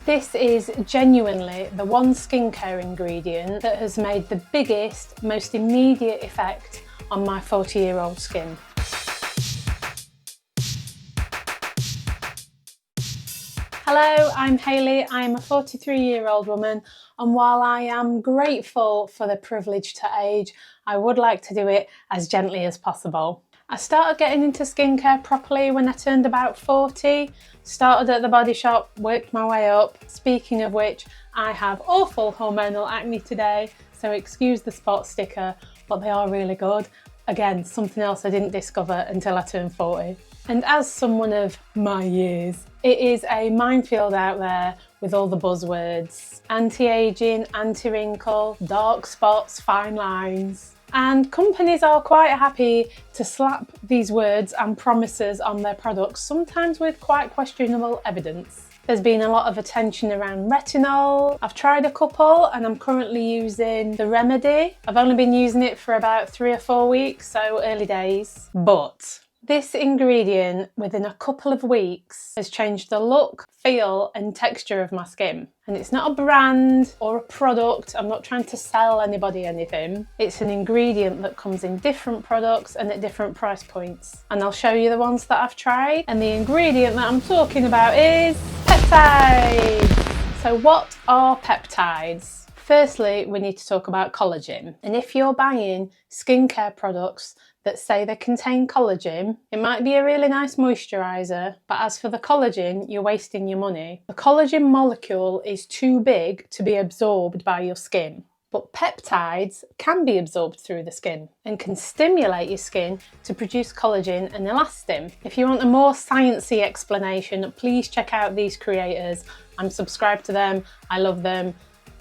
This is genuinely the one skincare ingredient that has made the biggest, most immediate effect on my 40-year-old skin. Hello, I'm Hayley. I'm a 43-year-old woman, and while I am grateful for the privilege to age, I would like to do it as gently as possible. I started getting into skincare properly when I turned about 40, started at the Body Shop, worked my way up. Speaking of which, I have awful hormonal acne today, so excuse the spot sticker, but they are really good. Again, something else I didn't discover until I turned 40. And as someone of my years, it is a minefield out there with all the buzzwords. Anti-aging, anti-wrinkle, dark spots, fine lines. And companies are quite happy to slap these words and promises on their products, sometimes with quite questionable evidence. There's been a lot of attention around retinol. I've tried a couple and I'm currently using the Remedy. I've only been using it for about 3 or 4 weeks, so early days. But this ingredient within a couple of weeks has changed the look, feel and texture of my skin. And it's not a brand or a product, I'm not trying to sell anybody anything. It's an ingredient that comes in different products and at different price points. And I'll show you the ones that I've tried. And the ingredient that I'm talking about is peptides. So what are peptides? Firstly, we need to talk about collagen. And if you're buying skincare products that say they contain collagen, it might be a really nice moisturiser, but as for the collagen, you're wasting your money. The collagen molecule is too big to be absorbed by your skin, but peptides can be absorbed through the skin and can stimulate your skin to produce collagen and elastin. If you want a more sciencey explanation, please check out these creators. I'm subscribed to them, I love them,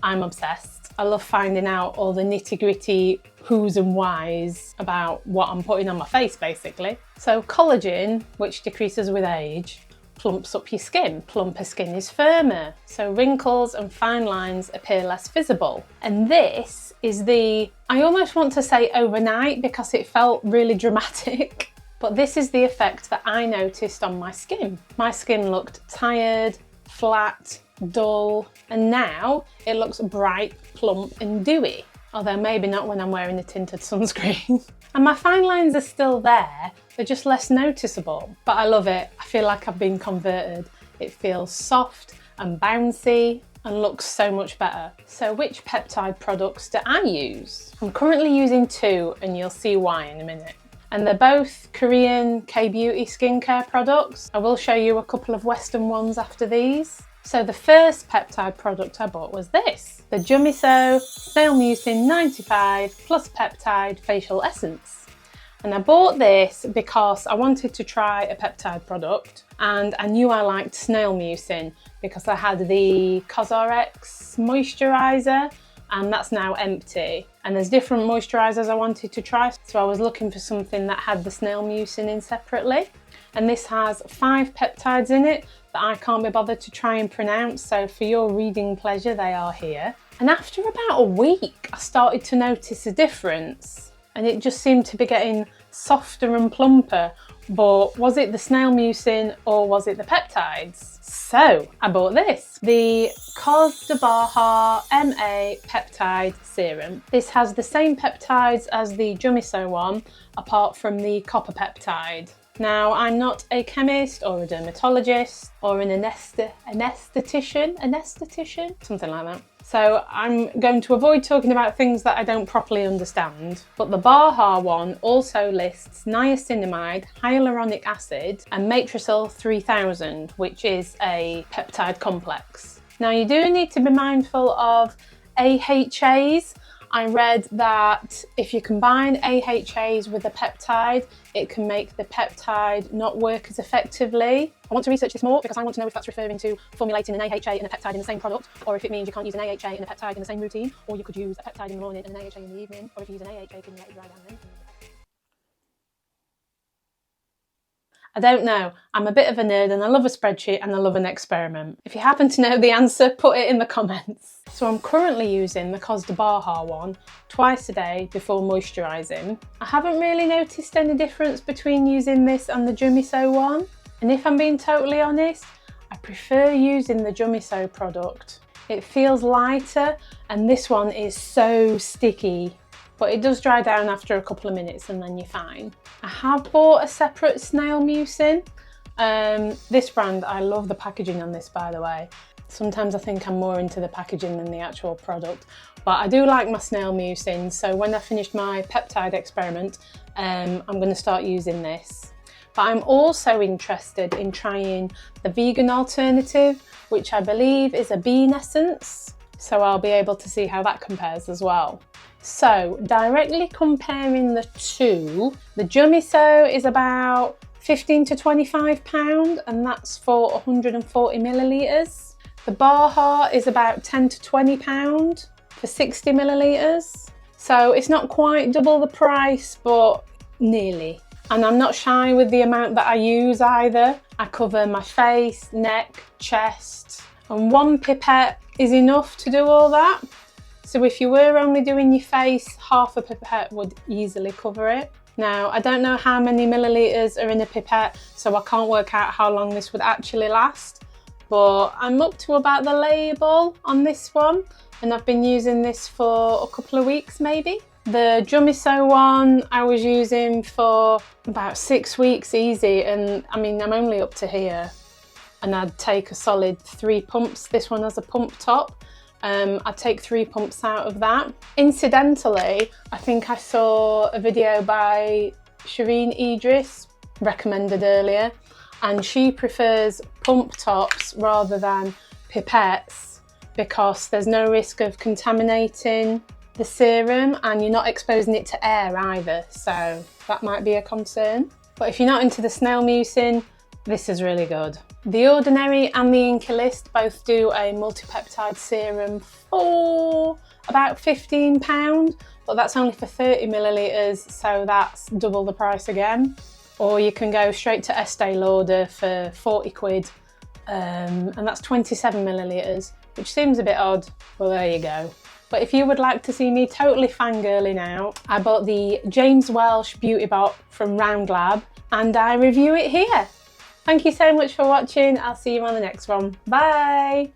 I'm obsessed. I love finding out all the nitty-gritty who's and whys about what I'm putting on my face, basically. So collagen, which decreases with age, plumps up your skin. Plumper skin is firmer, so wrinkles and fine lines appear less visible. And this is the, I almost want to say overnight because it felt really dramatic, but this is the effect that I noticed on my skin. My skin looked tired, flat, dull, and now it looks bright, plump and dewy, although maybe not when I'm wearing a tinted sunscreen. And my fine lines are still there, they're just less noticeable, but I love it. I feel like I've been converted. It feels soft and bouncy and looks so much better. So which peptide products do I use? I'm currently using 2 and you'll see why in a minute. And they're both Korean K-beauty skincare products. I will show you a couple of Western ones after these. So the first peptide product I bought was this, the Jumiso Snail Mucin 95 Plus Peptide Facial Essence. And I bought this because I wanted to try a peptide product and I knew I liked snail mucin because I had the CosRx moisturiser and that's now empty. And there's different moisturisers I wanted to try, so I was looking for something that had the snail mucin in separately. And this has 5 peptides in it that I can't be bothered to try and pronounce, so for your reading pleasure they are here. And after about a week I started to notice a difference and it just seemed to be getting softer and plumper, but was it the snail mucin or was it the peptides? So I bought this, the Cos de Baja MA Peptide Serum. This has the same peptides as the Jumiso one, apart from the copper peptide. Now, I'm not a chemist or a dermatologist or an anesthetician, something like that. So I'm going to avoid talking about things that I don't properly understand. But the Baja one also lists niacinamide, hyaluronic acid and matricil 3000, which is a peptide complex. Now, you do need to be mindful of AHAs. I read that if you combine AHAs with a peptide, it can make the peptide not work as effectively. I want to research this more because I want to know if that's referring to formulating an AHA and a peptide in the same product, or if it means you can't use an AHA and a peptide in the same routine, or you could use a peptide in the morning and an AHA in the evening, or if you use an AHA, can you let it dry down then? I don't know. I'm a bit of a nerd and I love a spreadsheet and I love an experiment. If you happen to know the answer, put it in the comments. So I'm currently using the Cos de Baja one twice a day before moisturising. I haven't really noticed any difference between using this and the Jumiso one. And if I'm being totally honest, I prefer using the Jumiso product. It feels lighter, and this one is so sticky, but it does dry down after a couple of minutes and then you're fine. I have bought a separate snail mucin. This brand, I love the packaging on this, by the way. Sometimes I think I'm more into the packaging than the actual product, but I do like my snail mucin, so when I finished my peptide experiment, I'm going to start using this. But I'm also interested in trying the vegan alternative, which I believe is a bean essence, so I'll be able to see how that compares as well. So directly comparing the two, the Jumiso is about £15 to £25, and that's for 140 millilitres. The Baja is about £10 to £20 for 60 millilitres. So it's not quite double the price, but nearly. And I'm not shy with the amount that I use either. I cover my face, neck, chest, and one pipette is enough to do all that. So if you were only doing your face, half a pipette would easily cover it. Now, I don't know how many millilitres are in a pipette, so I can't work out how long this would actually last. But I'm up to about the label on this one, and I've been using this for a couple of weeks maybe. The Jumiso one I was using for about 6 weeks easy, and I mean, I'm only up to here, and I'd take a solid 3 pumps. This one has a pump top. I'd take 3 pumps out of that. Incidentally, I think I saw a video by Shireen Idris, recommended earlier, and she prefers pump tops rather than pipettes because there's no risk of contaminating the serum and you're not exposing it to air either, so that might be a concern. But if you're not into the snail mucin, this is really good. The Ordinary and the Incalist both do a multi-peptide serum for about £15, but that's only for 30 millilitres, so that's double the price again. Or you can go straight to Estee Lauder for 40 quid, and that's 27 millilitres, which seems a bit odd, well there you go. But if you would like to see me totally fangirling out, I bought the James Welsh Beauty Bot from Round Lab, and I review it here. Thank you so much for watching. I'll see you on the next one. Bye!